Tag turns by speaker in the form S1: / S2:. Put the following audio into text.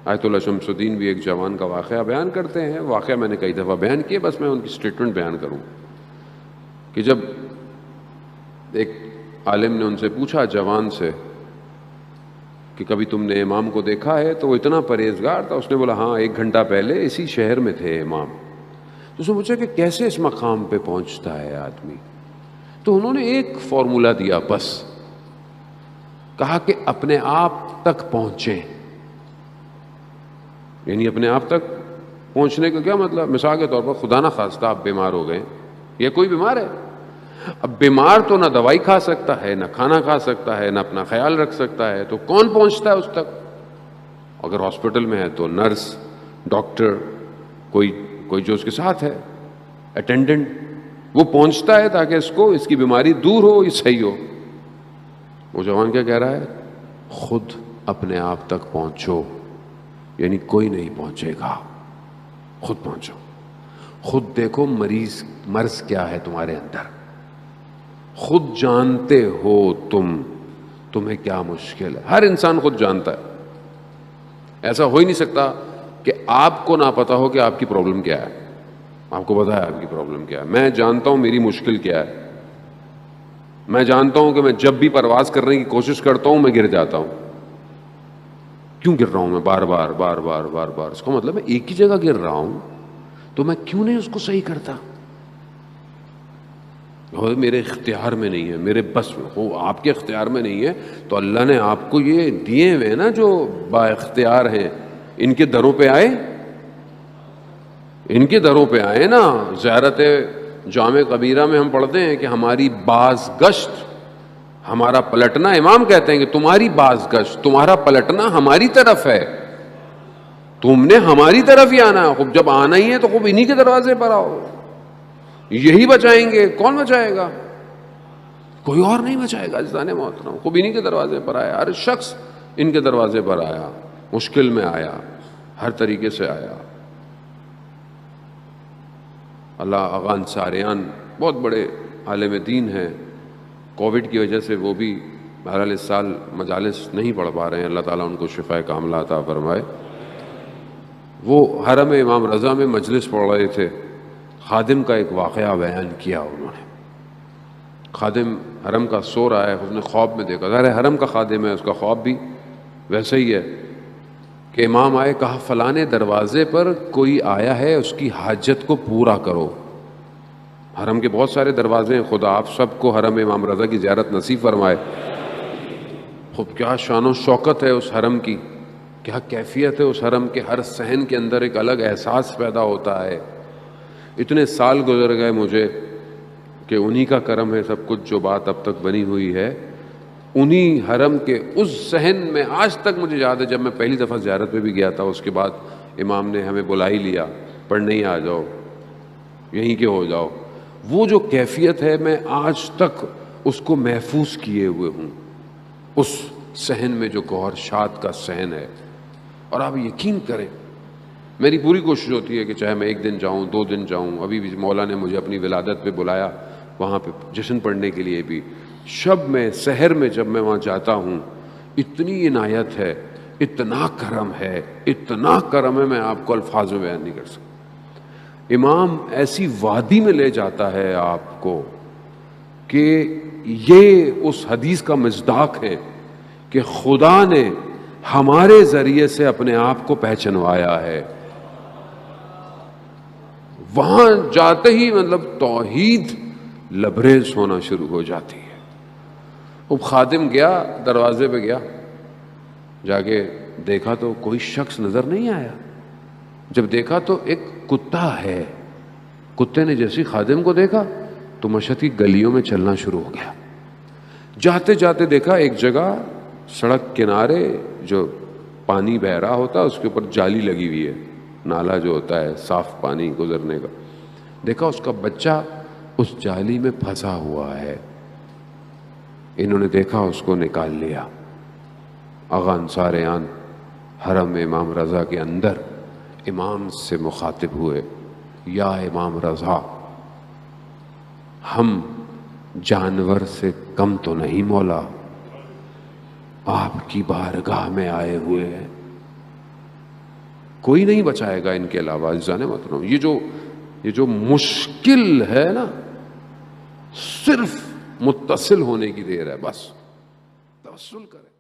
S1: آیت اللہ شمس الدین بھی ایک جوان کا واقعہ بیان کرتے ہیں. واقعہ میں نے کئی دفعہ بیان کیا، بس میں ان کی اسٹیٹمنٹ بیان کروں کہ جب ایک عالم نے ان سے پوچھا جوان سے کہ کبھی تم نے امام کو دیکھا ہے، تو وہ اتنا پرہیزگار تھا، اس نے بولا ہاں 1 گھنٹہ پہلے اسی شہر میں تھے امام. تو اس نے پوچھا کہ کیسے اس مقام پہ پہنچتا ہے آدمی؟ تو انہوں نے ایک فارمولہ دیا، بس کہا کہ اپنے آپ تک پہنچیں. یعنی اپنے آپ تک پہنچنے کا کیا مطلب؟ مثال کے طور پر خدا نہ خواستہ آپ بیمار ہو گئے، یا کوئی بیمار ہے. اب بیمار تو نہ دوائی کھا سکتا ہے، نہ کھانا کھا سکتا ہے، نہ اپنا خیال رکھ سکتا ہے، تو کون پہنچتا ہے اس تک؟ اگر ہاسپٹل میں ہے تو نرس، ڈاکٹر، کوئی جو اس کے ساتھ ہے، اٹینڈنٹ، وہ پہنچتا ہے تاکہ اس کی بیماری دور ہو، یہ صحیح ہو. وہ جوان کیا کہہ رہا ہے؟ خود اپنے آپ تک پہنچو. یعنی کوئی نہیں پہنچے گا، خود پہنچو. خود دیکھو مرض کیا ہے تمہارے اندر، خود جانتے ہو تمہیں کیا مشکل ہے. ہر انسان خود جانتا ہے. ایسا ہو ہی نہیں سکتا کہ آپ کو نہ پتا ہو کہ آپ کی پرابلم کیا ہے. آپ کو پتا ہے آپ کی پرابلم کیا ہے. میں جانتا ہوں میری مشکل کیا ہے. میں جانتا ہوں کہ میں جب بھی پرواز کرنے کی کوشش کرتا ہوں میں گر جاتا ہوں. کیوں گر رہا ہوں میں بار بار بار بار بار بار؟ اس کا مطلب میں ایک ہی جگہ گر رہا ہوں، تو میں کیوں نہیں اس کو صحیح کرتا؟ میرے اختیار میں نہیں ہے، میرے بس میں ہو. آپ کے اختیار میں نہیں ہے تو اللہ نے آپ کو یہ دیے ہوئے نا جو با اختیار ہیں، ان کے دروں پہ آئے، ان کے دروں پہ آئے نا. زیارت جامع کبیرہ میں ہم پڑھتے ہیں کہ ہماری بازگشت، ہمارا پلٹنا، امام کہتے ہیں کہ تمہاری بازگشت، تمہارا پلٹنا ہماری طرف ہے. تم نے ہماری طرف ہی آنا ہے. خوب جب آنا ہی ہے تو خوب انہی کے دروازے پر آؤ. یہی بچائیں گے. کون بچائے گا؟ کوئی اور نہیں بچائے گا. عزیزان محترم، خوب انہی کے دروازے پر آیا. ہر شخص ان کے دروازے پر آیا، مشکل میں آیا، ہر طریقے سے آیا. اللہ آغا انصاریان بہت بڑے عالم دین ہیں. کووڈ کی وجہ سے وہ بھی بہرحال اس سال مجالس نہیں پڑھ پا رہے ہیں. اللہ تعالیٰ ان کو شفاء کاملہ عطا فرمائے. وہ حرم امام رضا میں مجلس پڑھ رہے تھے. خادم کا ایک واقعہ بیان کیا انہوں نے. خادم حرم کا سو رہا ہے، اس نے خواب میں دیکھا. ظاہر ہے حرم کا خادم ہے، اس کا خواب بھی ویسے ہی ہے کہ امام آئے، کہا فلانے دروازے پر کوئی آیا ہے، اس کی حاجت کو پورا کرو. حرم کے بہت سارے دروازے ہیں، خدا آپ سب کو حرم امام رضا کی زیارت نصیب فرمائے. خوب کیا شان و شوکت ہے اس حرم کی، کیا کیفیت ہے اس حرم کے. ہر صحن کے اندر ایک الگ احساس پیدا ہوتا ہے. اتنے سال گزر گئے مجھے کہ انہی کا کرم ہے سب کچھ، جو بات اب تک بنی ہوئی ہے انہی حرم کے اس صحن میں. آج تک مجھے یاد ہے جب میں پہلی دفعہ زیارت پہ بھی گیا تھا، اس کے بعد امام نے ہمیں بلا ہی لیا، پڑھنے ہی آ جاؤ، یہیں کے ہو جاؤ. وہ جو کیفیت ہے میں آج تک اس کو محفوظ کیے ہوئے ہوں، اس صحن میں جو گوہر شاد کا صحن ہے. اور آپ یقین کریں، میری پوری کوشش ہوتی ہے کہ چاہے میں 1 دن جاؤں، 2 دن جاؤں. ابھی بھی مولا نے مجھے اپنی ولادت پہ بلایا، وہاں پہ جشن پڑھنے کے لیے بھی. شب میں، سحر میں جب میں وہاں جاتا ہوں، اتنی عنایت ہے، اتنا کرم ہے، اتنا کرم ہے، میں آپ کو الفاظ میں بیان نہیں کر سکتا. امام ایسی وادی میں لے جاتا ہے آپ کو کہ یہ اس حدیث کا مصداق ہے کہ خدا نے ہمارے ذریعے سے اپنے آپ کو پہچنوایا ہے. وہاں جاتے ہی مطلب توحید لبریز ہونا شروع ہو جاتی ہے. اب خادم گیا، دروازے پہ گیا، جا کے دیکھا تو کوئی شخص نظر نہیں آیا. جب دیکھا تو ایک کتا ہے. کتے نے جیسے خادم کو دیکھا تو مشہد کی گلیوں میں چلنا شروع ہو گیا. جاتے جاتے دیکھا ایک جگہ سڑک کنارے جو پانی بہ رہا ہوتا ہے، اس کے اوپر جالی لگی ہوئی ہے، نالا جو ہوتا ہے صاف پانی گزرنے کا. دیکھا اس کا بچہ اس جالی میں پھنسا ہوا ہے. انہوں نے دیکھا، اس کو نکال لیا. آغا انصاریان حرم امام رضا کے اندر امام سے مخاطب ہوئے، یا امام رضا، ہم جانور سے کم تو نہیں مولا، آپ کی بارگاہ میں آئے ہوئے ہیں. کوئی نہیں بچائے گا ان کے علاوہ عزیزان محترم. یہ جو مشکل ہے نا صرف متصل ہونے کی دیر ہے، بس توسل کریں.